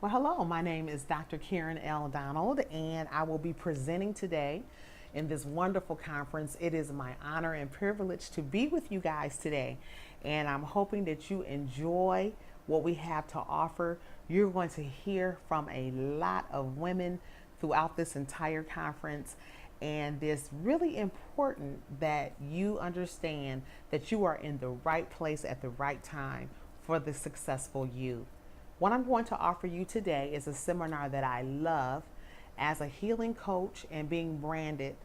Well, hello, my name is Dr. Karen L. Donald, and I will be presenting today in this wonderful conference. It is my honor and privilege to be with you guys today, and I'm hoping that you enjoy what we have to offer. You're going to hear from a lot of women throughout this entire conference, and it's really important that you understand that you are in the right place at the right time for the successful you. What I'm going to offer you today is a seminar that I love as a healing coach and being branded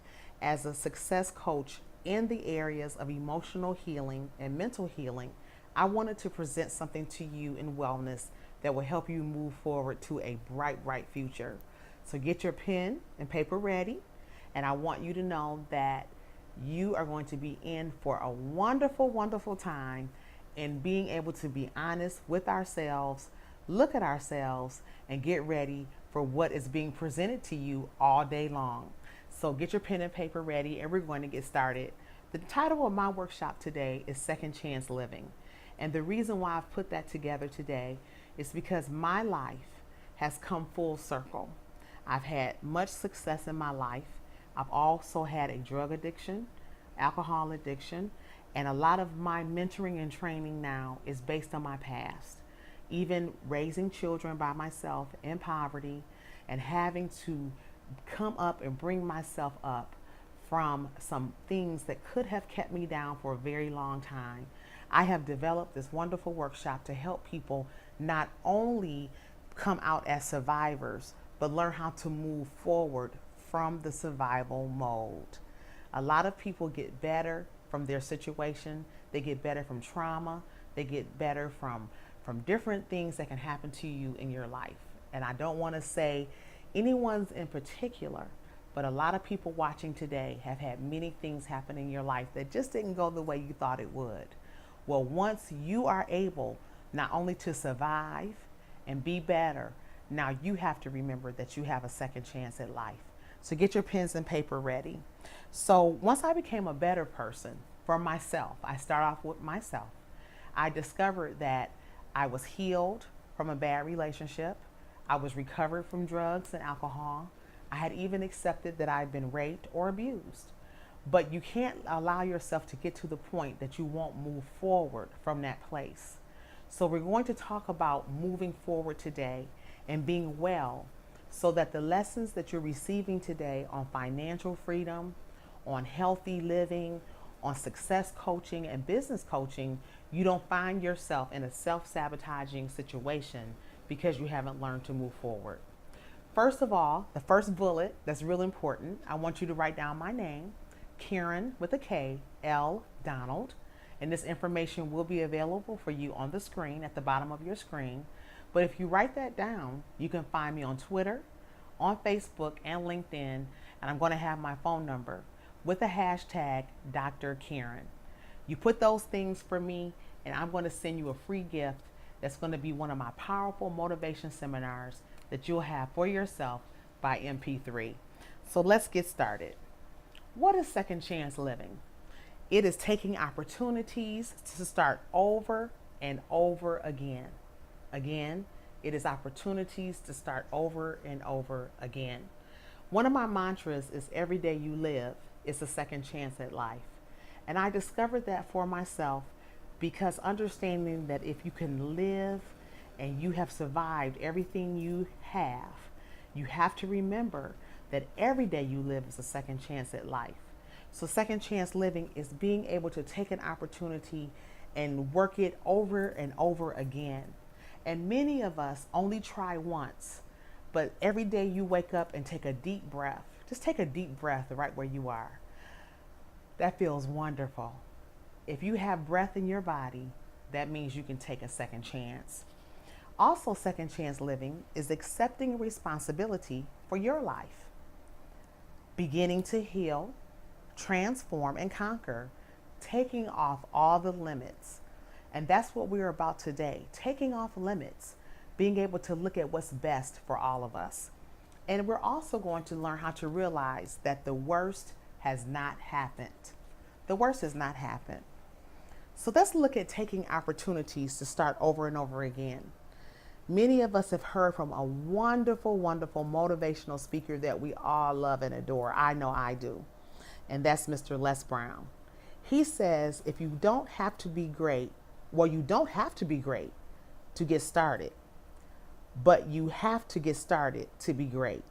as a success coach in the areas of emotional healing and mental healing. I wanted to present something to you in wellness that will help you move forward to a bright future. So get your pen and paper ready, and I want you to know that you are going to be in for a wonderful time in being able to be honest with ourselves, look at ourselves, and get ready for what is being presented to you all day long. So get your pen and paper ready, and we're going to get started. The title of my workshop today is Second Chance Living. And the reason why I've put that together today is because my life has come full circle. I've had much success in my life. I've also had a drug addiction, alcohol addiction, and a lot of my mentoring and training now is based on my past. Even raising children by myself in poverty and having to come up and bring myself up from some things that could have kept me down for a very long time. I have developed this wonderful workshop to help people not only come out as survivors, but learn how to move forward from the survival mode. A lot of people get better from their situation. They get better from trauma. They get better from different things that can happen to you in your life. And I don't want to say anyone's in particular, but a lot of people watching today have had many things happen in your life that just didn't go the way you thought it would. Well, once you are able not only to survive and be better, now you have to remember that you have a second chance at life. So get your pens and paper ready. So once I became a better person for myself, I start off with myself. I discovered that I was healed from a bad relationship. I was recovered from drugs and alcohol. I had even accepted that I'd been raped or abused. But you can't allow yourself to get to the point that you won't move forward from that place. So we're going to talk about moving forward today and being well, so that the lessons that you're receiving today on financial freedom, on healthy living, on success coaching and business coaching, you don't find yourself in a self-sabotaging situation because you haven't learned to move forward. First of all, the first bullet that's real important, I want you to write down my name, Karen with a K, L. Donald, and this information will be available for you on the screen at the bottom of your screen. But if you write that down, you can find me on Twitter, on Facebook, and LinkedIn, and I'm going to have my phone number with the hashtag Dr. Karen. You put those things for me, and I'm going to send you a free gift that's going to be one of my powerful motivation seminars that you'll have for yourself by MP3. So let's get started. What is second chance living? It is taking opportunities to start over and over again. Again, it is opportunities to start over and over again. One of my mantras is every day you live is a second chance at life. And I discovered that for myself because understanding that if you can live and you have survived everything you have to remember that every day you live is a second chance at life. So second chance living is being able to take an opportunity and work it over and over again. And many of us only try once, but every day you wake up and take a deep breath. Just take a deep breath right where you are. That feels wonderful. If you have breath in your body, that means you can take a second chance. Also, second chance living is accepting responsibility for your life, beginning to heal, transform, and conquer, taking off all the limits. And that's what we're about today, taking off limits, being able to look at what's best for all of us. And we're also going to learn how to realize that the worst has not happened. The worst has not happened. So let's look at taking opportunities to start over and over again. Many of us have heard from a wonderful, wonderful motivational speaker that we all love and adore. I know I do. And that's Mr. Les Brown. He says if you don't have to be great, well, you don't have to be great to get started, but you have to get started to be great.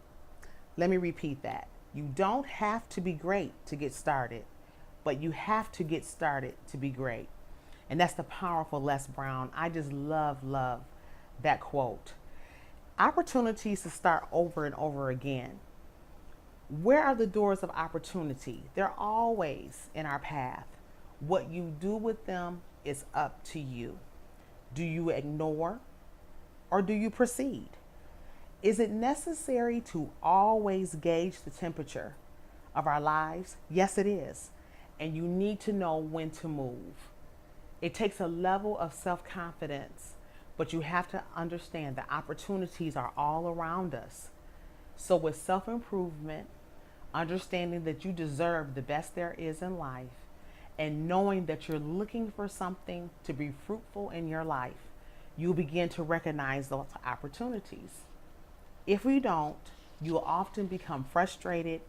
Let me repeat that. You don't have to be great to get started, but you have to get started to be great. And that's the powerful Les Brown. I just love that quote. Opportunities to start over and over again. Where are the doors of opportunity? They're always in our path. What you do with them is up to you. Do you ignore or do you proceed? Is it necessary to always gauge the temperature of our lives? Yes, it is. And you need to know when to move. It takes a level of self-confidence, but you have to understand that opportunities are all around us. So with self-improvement, understanding that you deserve the best there is in life, and knowing that you're looking for something to be fruitful in your life, you'll begin to recognize those opportunities. If we don't, you'll often become frustrated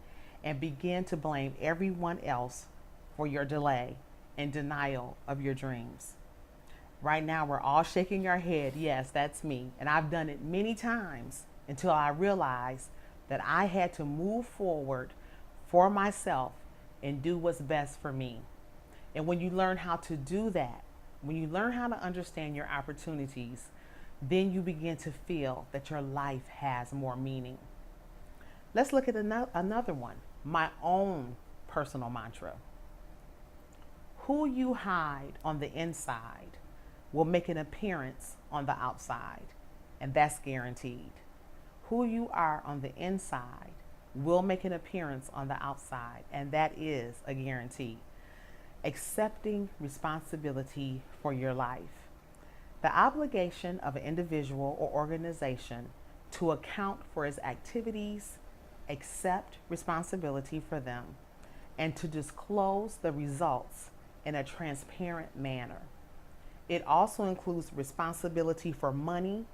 and begin to blame everyone else for your delay and denial of your dreams. Right now, we're all shaking our head. Yes, that's me. And I've done it many times until I realized that I had to move forward for myself and do what's best for me. And when you learn how to do that, when you learn how to understand your opportunities, then you begin to feel that your life has more meaning. Let's look at another one, my own personal mantra. Who you hide on the inside will make an appearance on the outside, and that's guaranteed. Who you are on the inside will make an appearance on the outside, and that is a guarantee. Accepting responsibility for your life. The obligation of an individual or organization to account for its activities, accept responsibility for them, and to disclose the results in a transparent manner. It also includes responsibility for money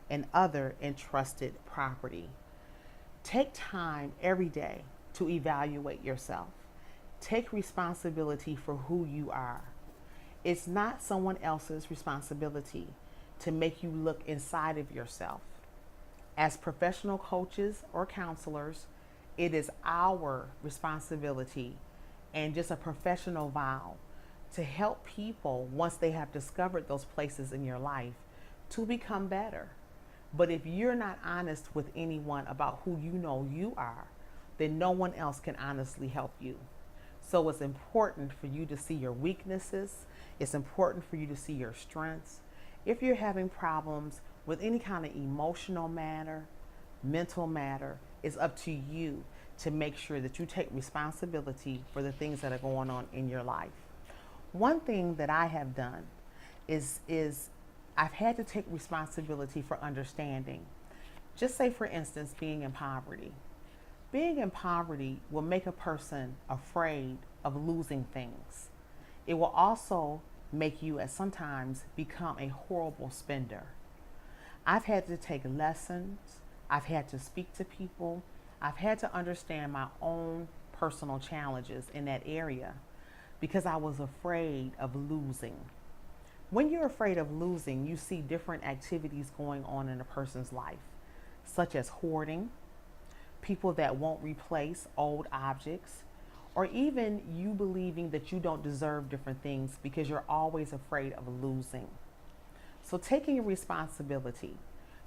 and other entrusted property. Take time every day to evaluate yourself. Take responsibility for who you are. It's not someone else's responsibility to make you look inside of yourself. As professional coaches or counselors, it is our responsibility and just a professional vow to help people once they have discovered those places in your life to become better. But if you're not honest with anyone about who you know you are, then no one else can honestly help you. So it's important for you to see your weaknesses. It's important for you to see your strengths. If you're having problems with any kind of emotional matter, mental matter, it's up to you to make sure that you take responsibility for the things that are going on in your life. One thing that I have done is I've had to take responsibility for understanding. Just say, for instance, being in poverty. Being in poverty will make a person afraid of losing things. It will also make you, at sometimes, become a horrible spender. I've had to take lessons. I've had to speak to people. I've had to understand my own personal challenges in that area because I was afraid of losing. When you're afraid of losing, you see different activities going on in a person's life, such as hoarding, people that won't replace old objects, or even you believing that you don't deserve different things because you're always afraid of losing. So taking responsibility,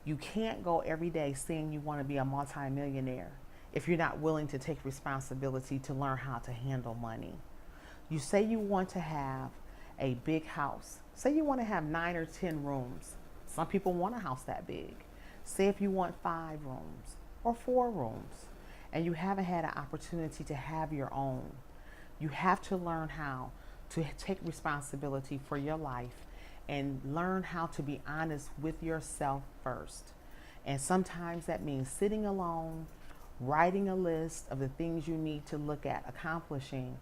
you can't go every day saying you want to be a multimillionaire if you're not willing to take responsibility to learn how to handle money. You say you want to have a big house. Say you want to have 9 or 10 rooms. Some people want a house that big. Say if you want 5 rooms or 4 rooms and you haven't had an opportunity to have your own. You have to learn how to take responsibility for your life and learn how to be honest with yourself first. And sometimes that means sitting alone, writing a list of the things you need to look at accomplishing,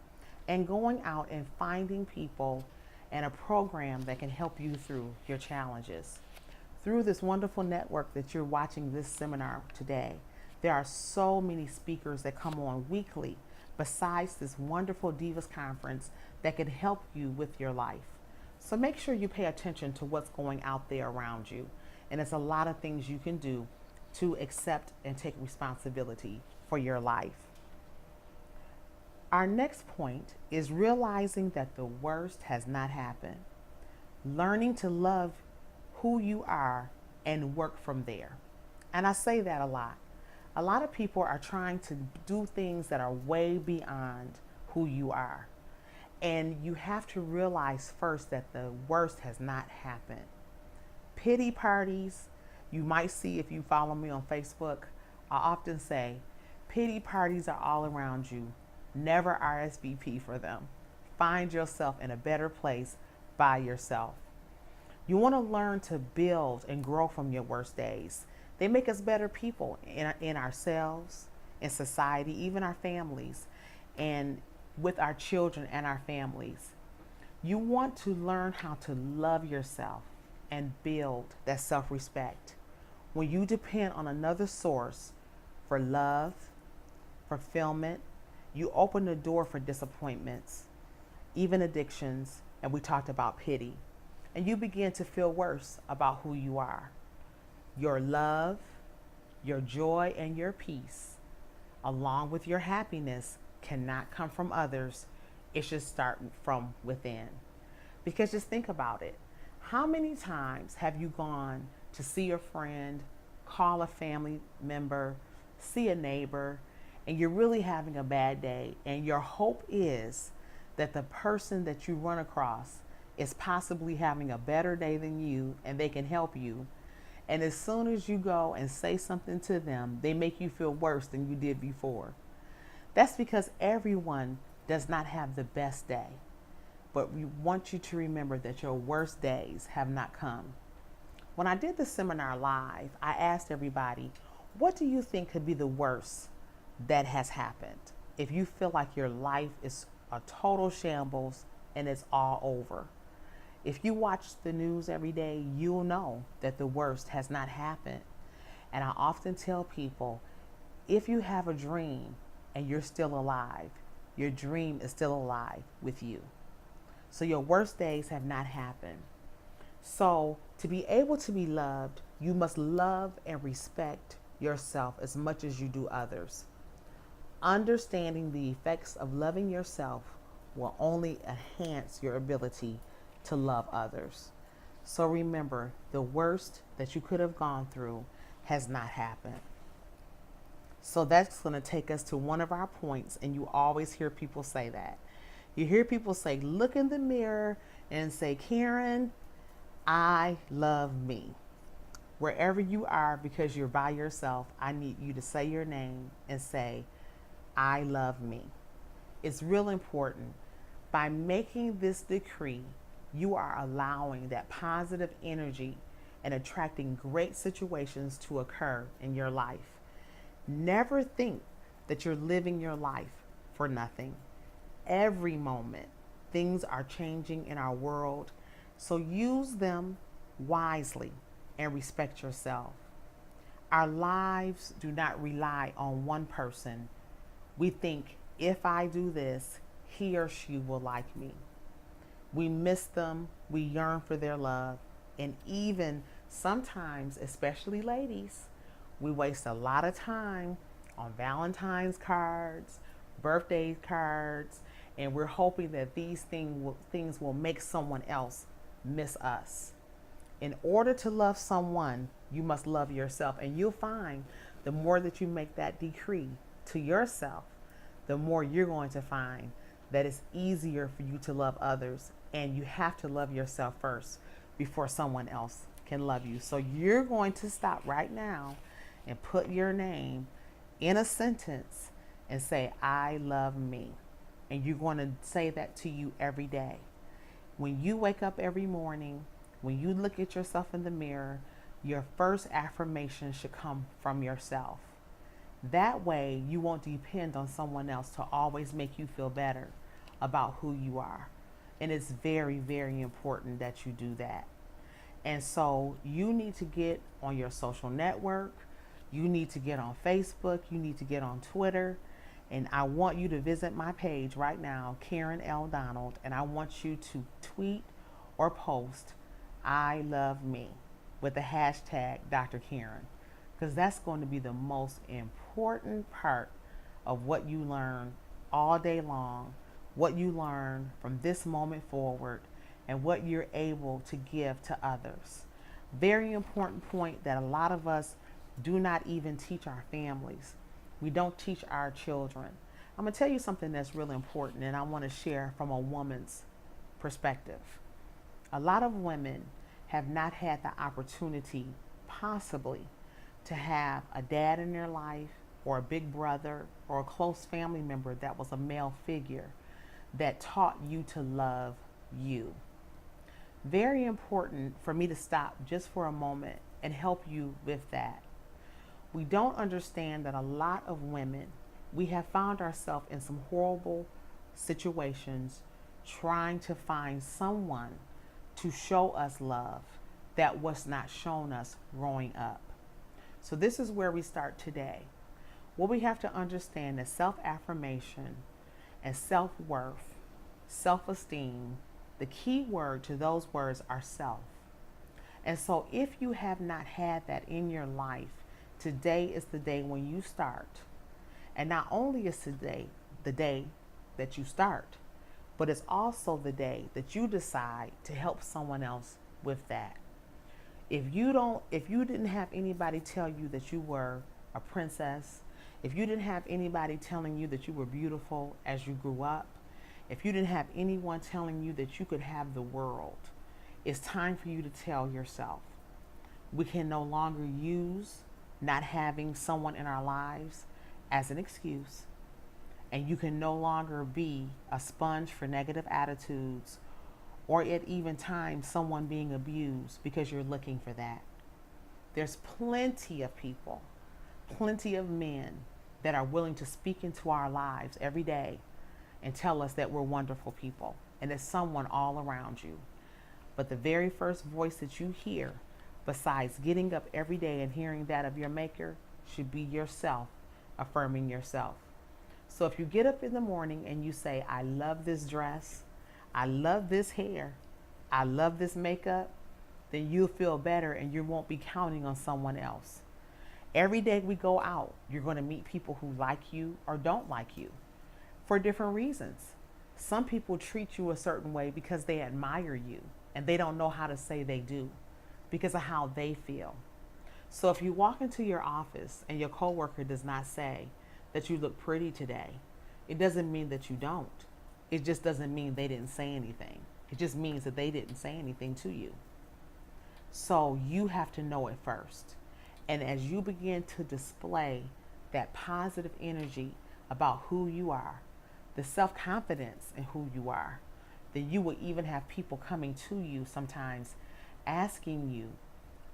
and going out and finding people and a program that can help you through your challenges. Through this wonderful network that you're watching this seminar today, there are so many speakers that come on weekly besides this wonderful Divas Conference that can help you with your life. So make sure you pay attention to what's going out there around you. And there's a lot of things you can do to accept and take responsibility for your life. Our next point is realizing that the worst has not happened. Learning to love who you are and work from there. And I say that a lot. A lot of people are trying to do things that are way beyond who you are. And you have to realize first that the worst has not happened. Pity parties, you might see if you follow me on Facebook, I often say, pity parties are all around you. Never RSVP for them. Find yourself in a better place by yourself. You want to learn to build and grow from your worst days. They make us better people in ourselves, in society, even our families, and with our children and our families. You want to learn how to love yourself and build that self-respect. When you depend on another source for love, fulfillment, you open the door for disappointments, even addictions, and we talked about pity. And you begin to feel worse about who you are. Your love, your joy, and your peace, along with your happiness, cannot come from others. It should start from within. Because just think about it. How many times have you gone to see a friend, call a family member, see a neighbor, and you're really having a bad day, and your hope is that the person that you run across is possibly having a better day than you and they can help you. And as soon as you go and say something to them, they make you feel worse than you did before. That's because everyone does not have the best day. But we want you to remember that your worst days have not come. When I did the seminar live, I asked everybody, what do you think could be the worst that has happened? If you feel like your life is a total shambles and it's all over. If you watch the news every day, you'll know that the worst has not happened. And I often tell people, if you have a dream and you're still alive, your dream is still alive with you. So your worst days have not happened. So to be able to be loved, you must love and respect yourself as much as you do others. Understanding the effects of loving yourself will only enhance your ability to love others. So remember, the worst that you could have gone through has not happened. So that's going to take us to one of our points, and you always hear people say that. You hear people say, look in the mirror and say, Karen, I love me. Wherever you are, because you're by yourself, I need you to say your name and say, I love me. It's real important. By making this decree, you are allowing that positive energy and attracting great situations to occur in your life. Never think that you're living your life for nothing. Every moment, things are changing in our world, so use them wisely and respect yourself. Our lives do not rely on one person. We think, if I do this, he or she will like me. We miss them, we yearn for their love, and even sometimes, especially ladies, we waste a lot of time on Valentine's cards, birthday cards, and we're hoping that these things will make someone else miss us. In order to love someone, you must love yourself, and you'll find the more that you make that decree to yourself, the more you're going to find that it's easier for you to love others. And you have to love yourself first before someone else can love you. So you're going to stop right now and put your name in a sentence and say, I love me. And you're going to say that to you every day. When you wake up every morning, when you look at yourself in the mirror, your first affirmation should come from yourself. That way you won't depend on someone else to always make you feel better about who you are. And it's very, very important that you do that. And so you need to get on your social network. You need to get on Facebook. You need to get on Twitter. And I want you to visit my page right now, Karen L. Donald, and I want you to tweet or post, I love me, with the hashtag Dr. Karen, because that's going to be the most important part of what you learn all day long, what you learn from this moment forward, and what you're able to give to others. Very important point that a lot of us do not even teach our families. We don't teach our children. I'm going to tell you something that's really important, and I want to share from a woman's perspective. A lot of women have not had the opportunity, possibly, to have a dad in their life, or a big brother, or a close family member that was a male figure that taught you to love you. Very important for me to stop just for a moment and help you with that. We don't understand that a lot of women, we have found ourselves in some horrible situations trying to find someone to show us love that was not shown us growing up. So this is where we start today. What we have to understand is self-affirmation and self-worth, self-esteem. The key word to those words are self. And so if you have not had that in your life, today is the day when you start. And not only is today the day that you start, but it's also the day that you decide to help someone else with that. If you didn't have anybody tell you that you were a princess, if you didn't have anybody telling you that you were beautiful as you grew up, if you didn't have anyone telling you that you could have the world, it's time for you to tell yourself. We can no longer use not having someone in our lives as an excuse, and you can no longer be a sponge for negative attitudes, or at even times someone being abused because you're looking for that. There's plenty of people, plenty of men that are willing to speak into our lives every day and tell us that we're wonderful people and there's someone all around you. But the very first voice that you hear, besides getting up every day and hearing that of your maker, should be yourself, affirming yourself. So if you get up in the morning and you say, I love this dress, I love this hair, I love this makeup, then you'll feel better and you won't be counting on someone else. Every day we go out, you're going to meet people who like you or don't like you for different reasons. Some people treat you a certain way because they admire you and they don't know how to say they do because of how they feel. So if you walk into your office and your coworker does not say that you look pretty today, it doesn't mean that you don't. It just doesn't mean they didn't say anything. It just means that they didn't say anything to you. So you have to know it first. And as you begin to display that positive energy about who you are, the self-confidence in who you are, then you will even have people coming to you sometimes asking you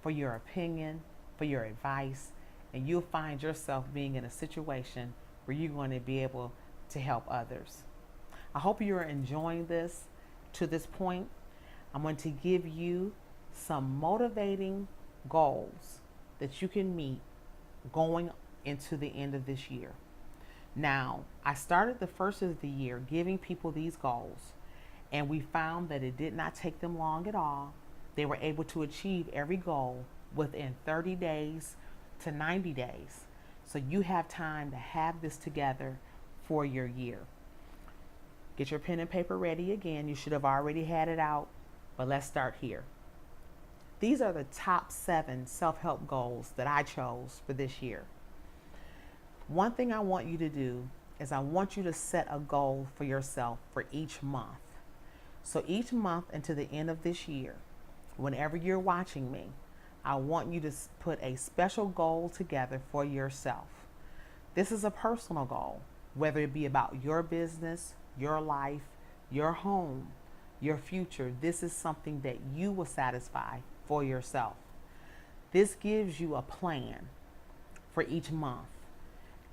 for your opinion, for your advice, and you'll find yourself being in a situation where you're going to be able to help others. I hope you're enjoying this to this point. I'm going to give you some motivating goals that you can meet going into the end of this year. Now, I started the first of the year giving people these goals, and we found that it did not take them long at all. They were able to achieve every goal within 30 days to 90 days. So you have time to have this together for your year. Get your pen and paper ready again. You should have already had it out, but let's start here. These are the top 7 self-help goals that I chose for this year. One thing I want you to do is I want you to set a goal for yourself for each month. So each month into the end of this year, whenever you're watching me, I want you to put a special goal together for yourself. This is a personal goal, whether it be about your business, your life, your home, your future. This is something that you will satisfy for yourself. This gives you a plan for each month,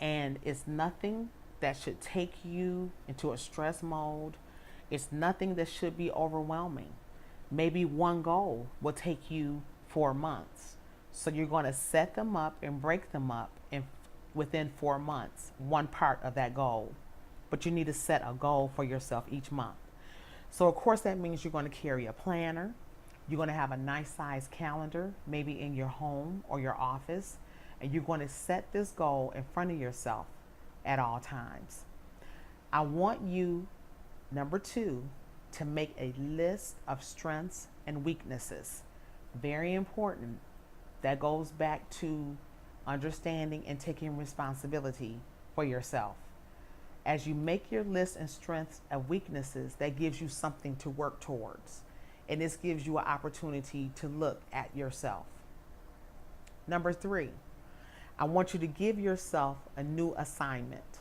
and it's nothing that should take you into a stress mode. It's nothing that should be overwhelming. Maybe one goal will take you 4 months. So you're going to set them up and break them up in within 4 months, one part of that goal. But you need to set a goal for yourself each month. So of course that means you're going to carry a planner. You're going to have a nice size calendar, maybe in your home or your office, and you're going to set this goal in front of yourself at all times. I want you, number 2, to make a list of strengths and weaknesses. Very important. That goes back to understanding and taking responsibility for yourself. As you make your list and strengths and weaknesses, that gives you something to work towards. And this gives you an opportunity to look at yourself. Number 3, I want you to give yourself a new assignment.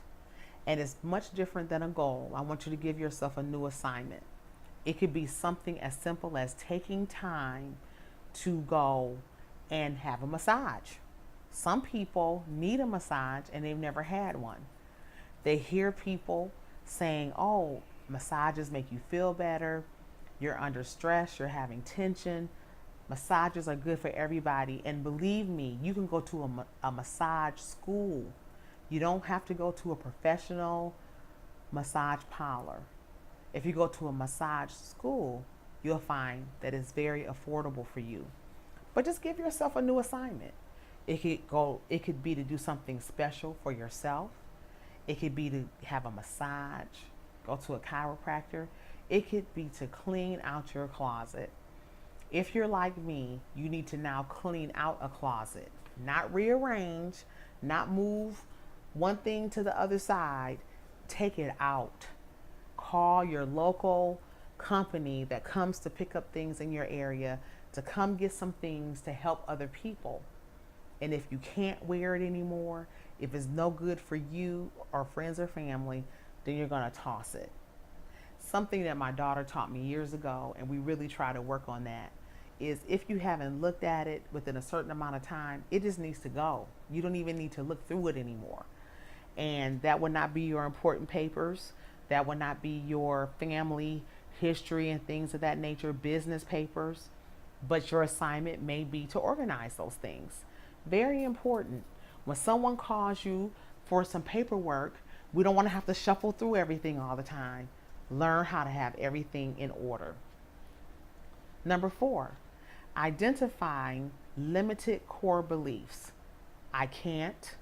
And it's much different than a goal. I want you to give yourself a new assignment. It could be something as simple as taking time to go and have a massage. Some people need a massage and they've never had one. They hear people saying, oh, massages make you feel better. You're under stress, you're having tension. Massages are good for everybody. And believe me, you can go to a massage school. You don't have to go to a professional massage parlor. If you go to a massage school, you'll find that it's very affordable for you. But just give yourself a new assignment. It could be to do something special for yourself. It could be to have a massage, go to a chiropractor. It could be to clean out your closet. If you're like me, you need to now clean out a closet, not rearrange, not move one thing to the other side. Take it out. Call your local company that comes to pick up things in your area to come get some things to help other people. And if you can't wear it anymore, if it's no good for you or friends or family, then you're going to toss it. Something that my daughter taught me years ago, and we really try to work on that, is if you haven't looked at it within a certain amount of time, it just needs to go. You don't even need to look through it anymore. And that would not be your important papers. That would not be your family history and things of that nature, business papers. But your assignment may be to organize those things. Very important. When someone calls you for some paperwork, we don't want to have to shuffle through everything all the time. Learn how to have everything in order. Number 4, identifying limited core beliefs. I can't,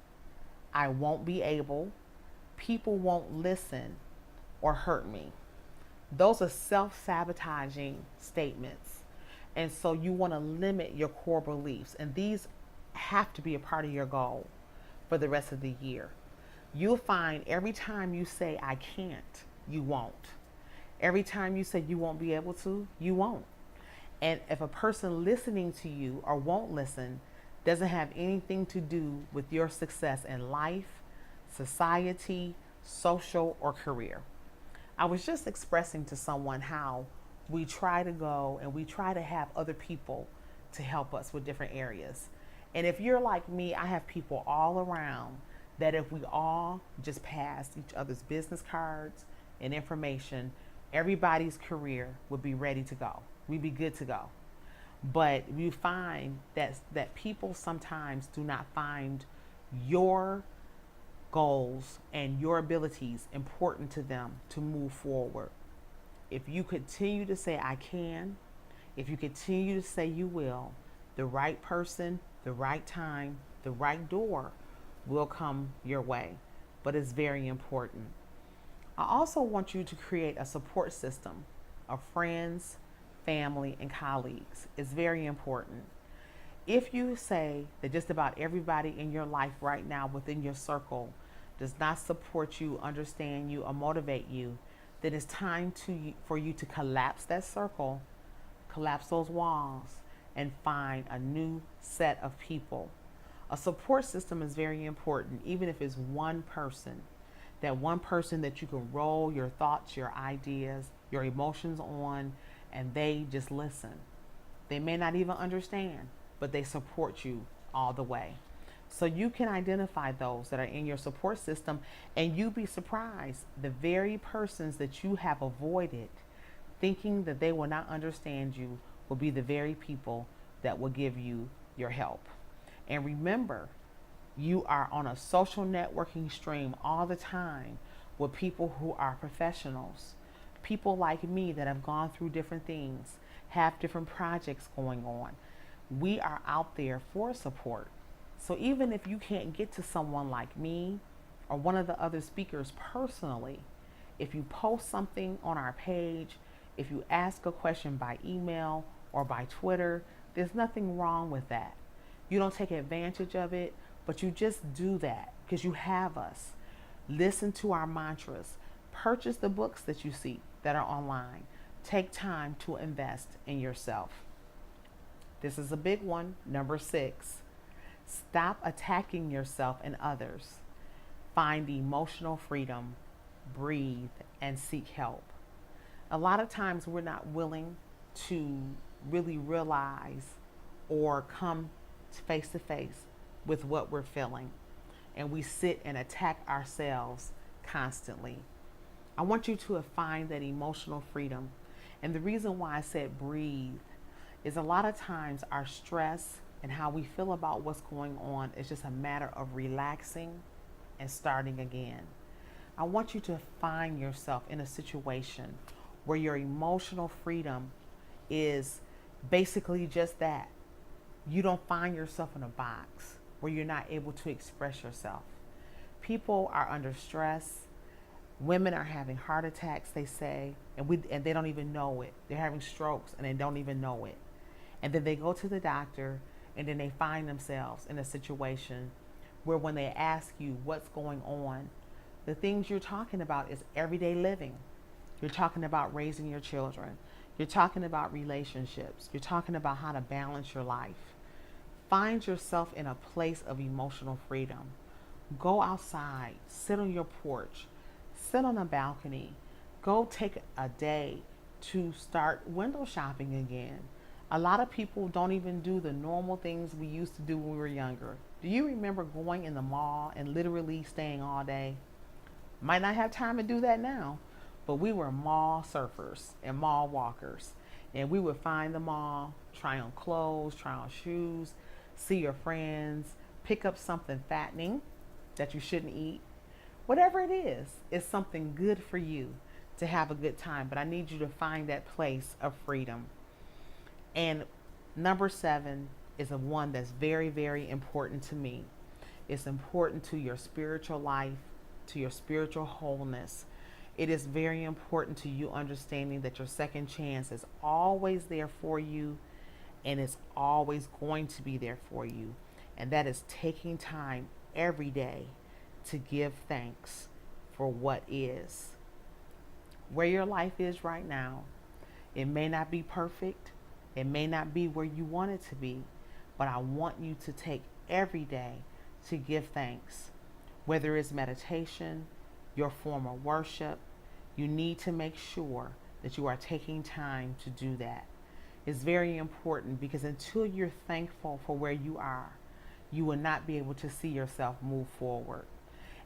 I won't be able, people won't listen or hurt me. Those are self-sabotaging statements. And so you want to limit your core beliefs. And these have to be a part of your goal for the rest of the year. You'll find every time you say, I can't, you won't. Every time you say you won't be able to, you won't. And if a person listening to you or won't listen doesn't have anything to do with your success in life, society, social, or career. I was just expressing to someone how we try to go and we try to have other people to help us with different areas. And if you're like me, I have people all around that if we all just passed each other's business cards and information, everybody's career would be ready to go. We'd be good to go. But you find that people sometimes do not find your goals and your abilities important to them to move forward. If you continue to say, I can, if you continue to say you will, the right person, the right time, the right door will come your way. But it's very important. I also want you to create a support system of friends, family, and colleagues. It's very important. If you say that just about everybody in your life right now within your circle does not support you, understand you, or motivate you, then it's time for you to collapse that circle, collapse those walls, and find a new set of people. A support system is very important, even if it's one person. That one person that you can roll your thoughts, your ideas, your emotions on, and they just listen. They may not even understand, but they support you all the way. So you can identify those that are in your support system, and you'd be surprised. The very persons that you have avoided thinking that they will not understand you will be the very people that will give you your help. And remember, you are on a social networking stream all the time with people who are professionals, people like me that have gone through different things, have different projects going on. We are out there for support. So even if you can't get to someone like me or one of the other speakers personally, if you post something on our page, if you ask a question by email or by Twitter, there's nothing wrong with that. You don't take advantage of it, but you just do that because you have us. Listen to our mantras. Purchase the books that you see that are online. Take time to invest in yourself. This is a big one. Number 6, stop attacking yourself and others. Find emotional freedom, breathe, and seek help. A lot of times we're not willing to really realize or come face to face with what we're feeling, and we sit and attack ourselves constantly. I want you to find that emotional freedom. And the reason why I said breathe is a lot of times our stress and how we feel about what's going on is just a matter of relaxing and starting again. I want you to find yourself in a situation where your emotional freedom is basically just that. You don't find yourself in a box where you're not able to express yourself. People are under stress. Women are having heart attacks, they say, and they don't even know it. They're having strokes and they don't even know it. And then they go to the doctor and then they find themselves in a situation where when they ask you what's going on, the things you're talking about is everyday living. You're talking about raising your children. You're talking about relationships. You're talking about how to balance your life. Find yourself in a place of emotional freedom. Go outside, sit on your porch, sit on a balcony. Go take a day to start window shopping again. A lot of people don't even do the normal things we used to do when we were younger. Do you remember going in the mall and literally staying all day? Might not have time to do that now, but we were mall surfers and mall walkers. And we would find the mall, try on clothes, try on shoes, see your friends, pick up something fattening that you shouldn't eat. Whatever it is, it's something good for you to have a good time. But I need you to find that place of freedom. And number 7 is a one that's very, very important to me. It's important to your spiritual life, to your spiritual wholeness. It is very important to you understanding that your second chance is always there for you and it's always going to be there for you. And that is taking time every day to give thanks for what is. Where your life is right now, it may not be perfect. It may not be where you want it to be, but I want you to take every day to give thanks. Whether it's meditation, your form of worship, you need to make sure that you are taking time to do that. It's very important because until you're thankful for where you are, you will not be able to see yourself move forward.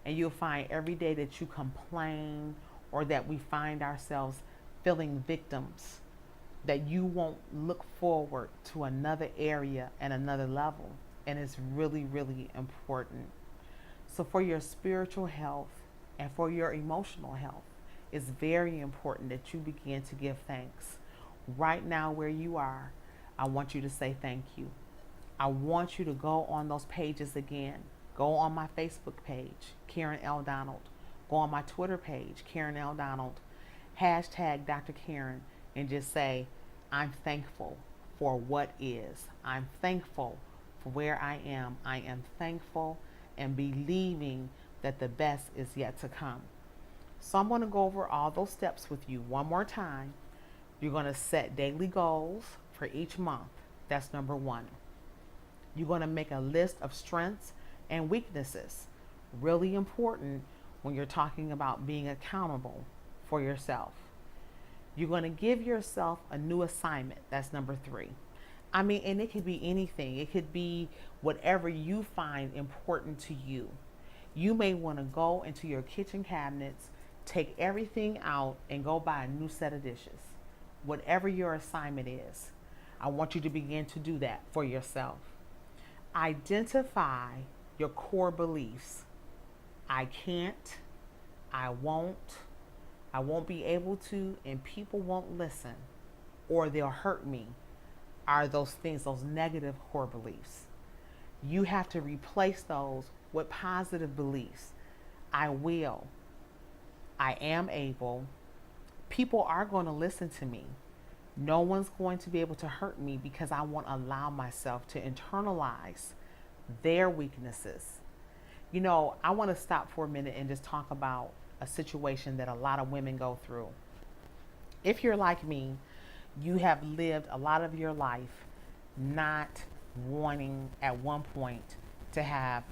And you'll find every day that you complain or that we find ourselves feeling victims, that you won't look forward to another area and another level. And it's really, really important. So for your spiritual health and for your emotional health, it's very important that you begin to give thanks. Right now where you are, I want you to say thank you. I want you to go on those pages again. Go on my Facebook page, Karen L. Donald. Go on my Twitter page, Karen L. Donald. Hashtag Dr. Karen and just say, I'm thankful for what is. I'm thankful for where I am. I am thankful and believing that the best is yet to come. So I'm going to go over all those steps with you one more time. You're going to set daily goals for each month. That's number 1. You're going to make a list of strengths and weaknesses. Really important when you're talking about being accountable for yourself. You're going to give yourself a new assignment. That's number 3. I mean, and it could be anything. It could be whatever you find important to you. You may want to go into your kitchen cabinets, take everything out, and go buy a new set of dishes. whatever your assignment is, I want you to begin to do that for yourself. Identify your core beliefs. I can't, I won't be able to, and people won't listen, or they'll hurt me, are those things, those negative core beliefs. You have to replace those with positive beliefs. I will, I am able, people are going to listen to me. No one's going to be able to hurt me because I won't allow myself to internalize their weaknesses. You know, I want to stop for a minute and just talk about a situation that a lot of women go through. If you're like me, you have lived a lot of your life not wanting at one point to have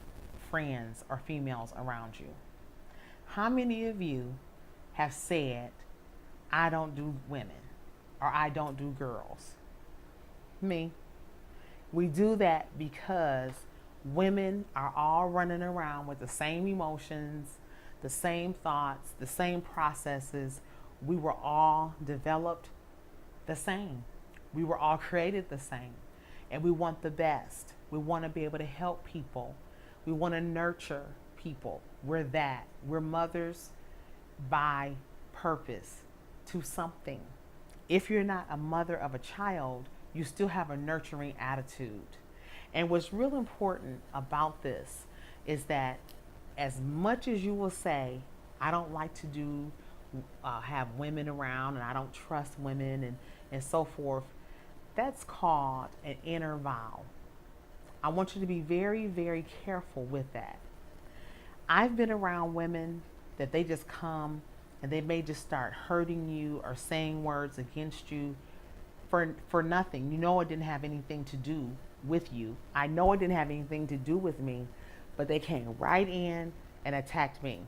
friends or females around you. How many of you have said, I don't do women or I don't do girls? Me. We do that because women are all running around with the same emotions, the same thoughts, the same processes. We were all developed the same. We were all created the same. And we want the best. We want to be able to help people. We want to nurture people. We're that. We're mothers by purpose to something. If you're not a mother of a child, you still have a nurturing attitude. And what's real important about this is that as much as you will say, I don't like to do, have women around and I don't trust women and so forth, that's called an inner vow. I want you to be very, very careful with that. I've been around women that they just come and they may just start hurting you or saying words against you for nothing. You know it didn't have anything to do with you. I know it didn't have anything to do with me, but they came right in and attacked me.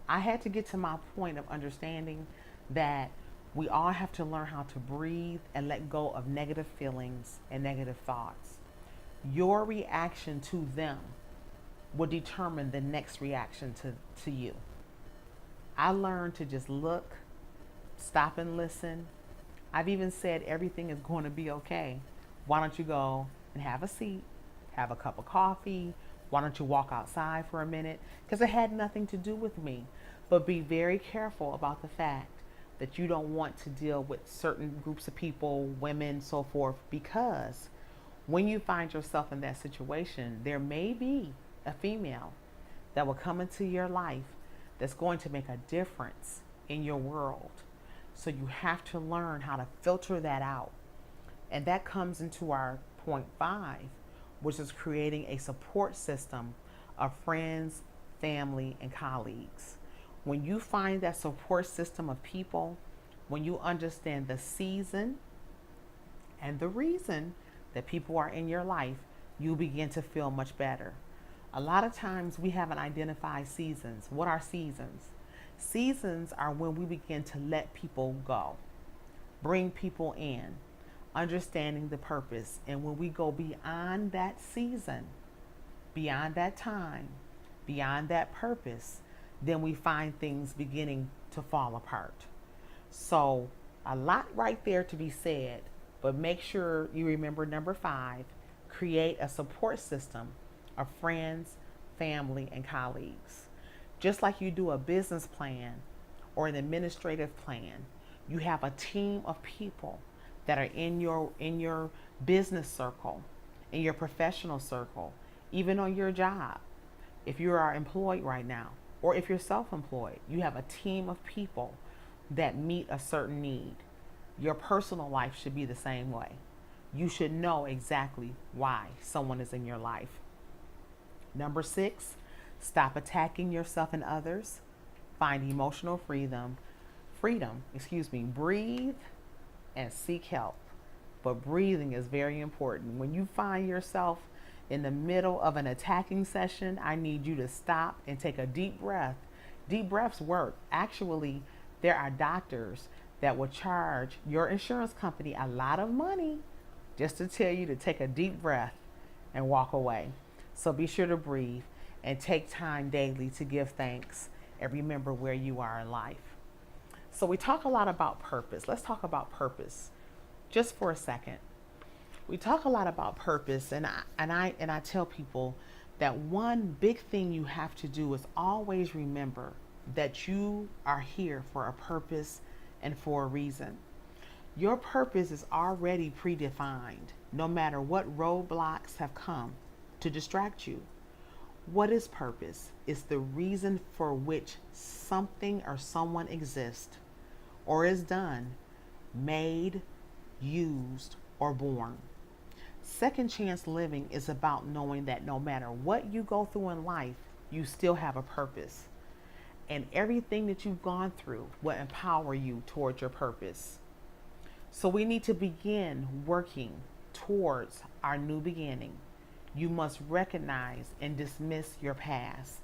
I had to get to my point of understanding that we all have to learn how to breathe and let go of negative feelings and negative thoughts. Your reaction to them will determine the next reaction to you. I learned to just look, stop and listen. I've even said everything is going to be okay. Why don't you go and have a seat, have a cup of coffee? Why don't you walk outside for a minute? Because it had nothing to do with me. But be very careful about the fact that you don't want to deal with certain groups of people, women, so forth, because when you find yourself in that situation, there may be a female that will come into your life that's going to make a difference in your world. So you have to learn how to filter that out. And that comes into our point 5, which is creating a support system of friends, family, and colleagues. When you find that support system of people, when you understand the season and the reason that people are in your life, you begin to feel much better. A lot of times we haven't identified seasons. What are seasons? Seasons are when we begin to let people go, bring people in, understanding the purpose. And when we go beyond that season, beyond that time, beyond that purpose, then we find things beginning to fall apart. So a lot right there to be said, but make sure you remember number 5, create a support system of friends, family, and colleagues. Just like you do a business plan or an administrative plan, you have a team of people that are in your business circle, in your professional circle, even on your job. If you are employed right now, or if you're self-employed, you have a team of people that meet a certain need. Your personal life should be the same way. You should know exactly why someone is in your life. Number 6, stop attacking yourself and others. Find emotional freedom, breathe and seek help. But breathing is very important. When you find yourself in the middle of an attacking session, I need you to stop and take a deep breath. Deep breaths work. Actually, there are doctors that will charge your insurance company a lot of money just to tell you to take a deep breath and walk away. So be sure to breathe and take time daily to give thanks and remember where you are in life. So we talk a lot about purpose. Let's talk about purpose just for a second. We talk a lot about purpose, and I tell people that one big thing you have to do is always remember that you are here for a purpose and for a reason. Your purpose is already predefined, no matter what roadblocks have come to distract you. What is purpose? It's the reason for which something or someone exists or is done, made, used, or born. Second chance living is about knowing that no matter what you go through in life, you still have a purpose. And everything that you've gone through will empower you towards your purpose. So we need to begin working towards our new beginning. You must recognize and dismiss your past.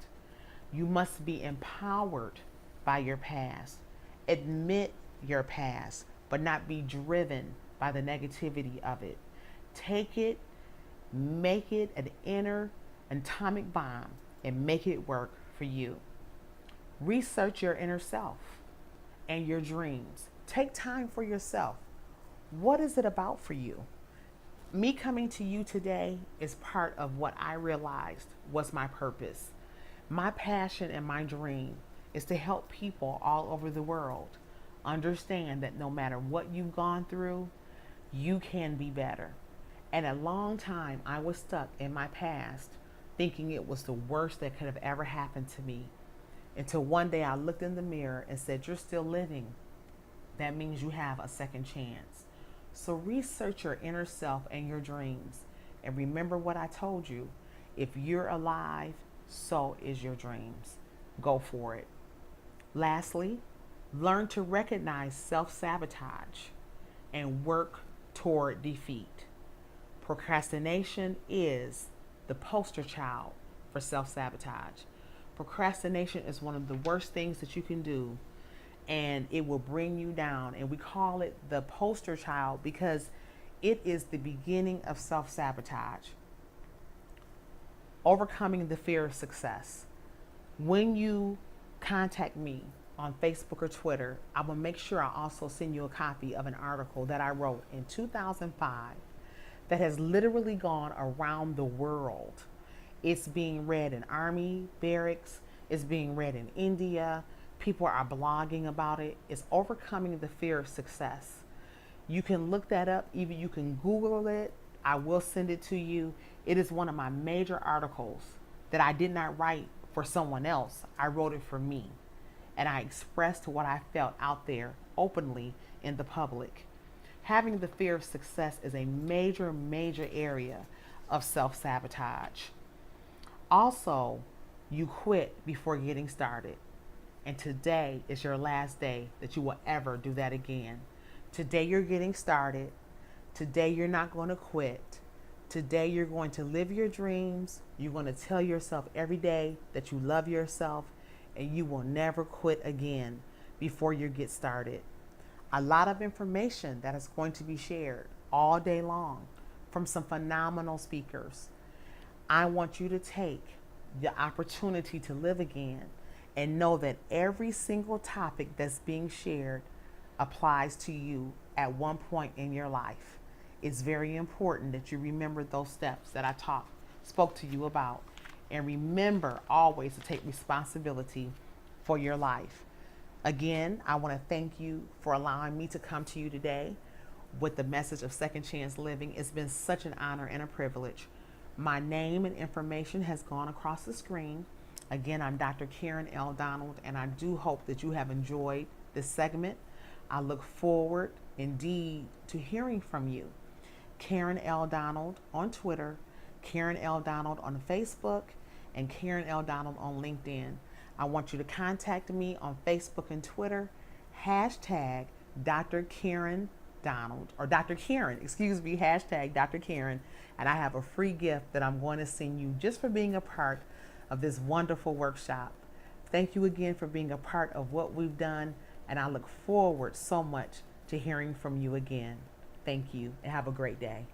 You must be empowered by your past. Admit your past, but not be driven by the negativity of it. Take it, make it an inner atomic bomb, and make it work for you. Research your inner self and your dreams. Take time for yourself. What is it about for you? Me coming to you today is part of what I realized was my purpose. My passion and my dream is to help people all over the world understand that no matter what you've gone through, you can be better. And a long time I was stuck in my past thinking it was the worst that could have ever happened to me. Until one day I looked in the mirror and said, "You're still living. That means you have a second chance." So research your inner self and your dreams. And remember what I told you. If you're alive, so is your dreams. Go for it. Lastly, learn to recognize self-sabotage and work toward defeat. Procrastination is the poster child for self-sabotage. Procrastination is one of the worst things that you can do, and it will bring you down. And we call it the poster child because it is the beginning of self-sabotage. Overcoming the fear of success. When you contact me on Facebook or Twitter, I will make sure I also send you a copy of an article that I wrote in 2005 that has literally gone around the world. It's being read in army barracks. It's being read in India. People are blogging about it. It's overcoming the fear of success. You can look that up. Even you can Google it. I will send it to you. It is one of my major articles that I did not write for someone else. I wrote it for me. And I expressed what I felt out there openly in the public. Having the fear of success is a major, major area of self-sabotage. Also, you quit before getting started. And today is your last day that you will ever do that again. Today you're getting started. Today you're not going to quit. Today you're going to live your dreams. You're going to tell yourself every day that you love yourself, and you will never quit again before you get started. A lot of information that is going to be shared all day long from some phenomenal speakers. I want you to take the opportunity to live again and know that every single topic that's being shared applies to you at one point in your life. It's very important that you remember those steps that I spoke to you about. And remember always to take responsibility for your life. Again, I want to thank you for allowing me to come to you today with the message of second chance living. It's been such an honor and a privilege. My name and information has gone across the screen. Again, I'm Dr. Karen L. Donald, and I do hope that you have enjoyed this segment. I look forward indeed to hearing from you. Karen L. Donald on Twitter, Karen L. Donald on Facebook, and Karen L. Donald on LinkedIn. I want you to contact me on Facebook and Twitter, hashtag Dr. Karen Donald, or Dr. Karen, excuse me, hashtag Dr. Karen, and I have a free gift that I'm going to send you just for being a part of this wonderful workshop. Thank you again for being a part of what we've done, and I look forward so much to hearing from you again. Thank you, and have a great day.